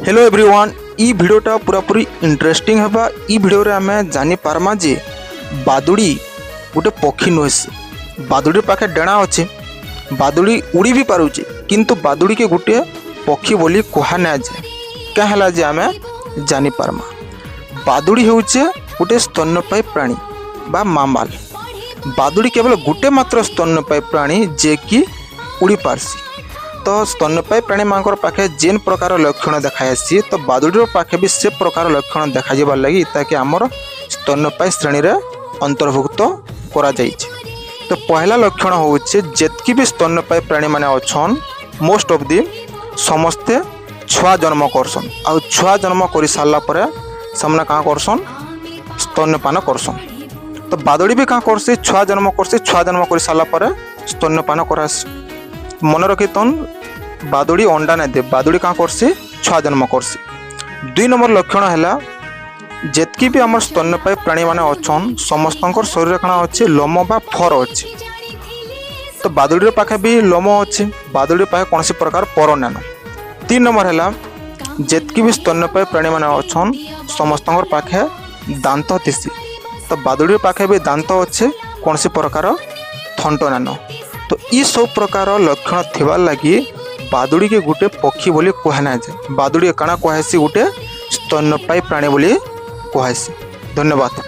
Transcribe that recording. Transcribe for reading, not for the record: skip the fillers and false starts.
Hello everyone, ई भिडियोटा पूरापूरी interesting हेबा। ई video रे आमे जानि पारमा जे बादुड़ी गोटे पक्षी नुहे। बादुड़ी पाखे डेणा अच्छे, बादुड़ी उड़ी भी पारुचे, किंतु बादुड़ी के गोटे पक्षी बोली कहा ना जाए। क्या है जे आमे जानि पारमा। बादुड़ी होउचे गोटे स्तन्यपायी प्राणी बा मामाल। बादुड़ी केवल गोटे मात्र स्तन्यपायी प्राणी जे कि उड़ी पारसी। तो स्तन्यपायी प्राणी मानकर पाखे जेन प्रकार लक्षण देखासी, तो बादुड़ी पाखे भी से प्रकार लक्षण देखा जाबार लगी ताकि आमर स्तन्यपायी श्रेणी रे अंतर्भुक्त करा जाइछे। तो पहला लक्षण होउछे जेतकी भी स्तन्यपायी प्राणी माने अछन मोस्ट ऑफ दी समस्ते छुआ जन्म करसन। आ छुआ जन्म कर सारा पर सामने कहाँ करसन स्तन्यपान करसन। तो बादुड़ी भी कहाँ करसी छुआ जन्म करसी, छुआ जन्म कर सारा पर स्तन्यपान करासी। मन रखितन बादुड़ी अंडा नहीं दे, बादुड़ी कहाँ करसी छुआ जन्म करसी। 2 नंबर लक्षण है जेतकी भी आम स्तन्यपायी प्राणी माने अछन समस्त शरीर कण अच्छे लोम बा फर अच्छे। तो बादुड़ी पाखे भी लोम अच्छे, बादुड़ी पाखे कौन प्रकार पर नान। 3 नंबर है जेतकी भी स्तन्यपायी प्राणी माने अछन समस्त पाखे दांत थिसी। तो बादुड़ी पाखे भी दांत अच्छे, कौन प्रकार थंट नान। तो ये सब प्रकार लक्षण थिबार लगी बादुड़ी के गोटे पक्षी बोली कहना जाए। बादुड़ी काଣା कहसी गोटे स्तन्यपायी प्राणी बोली कहसी। धन्यवाद।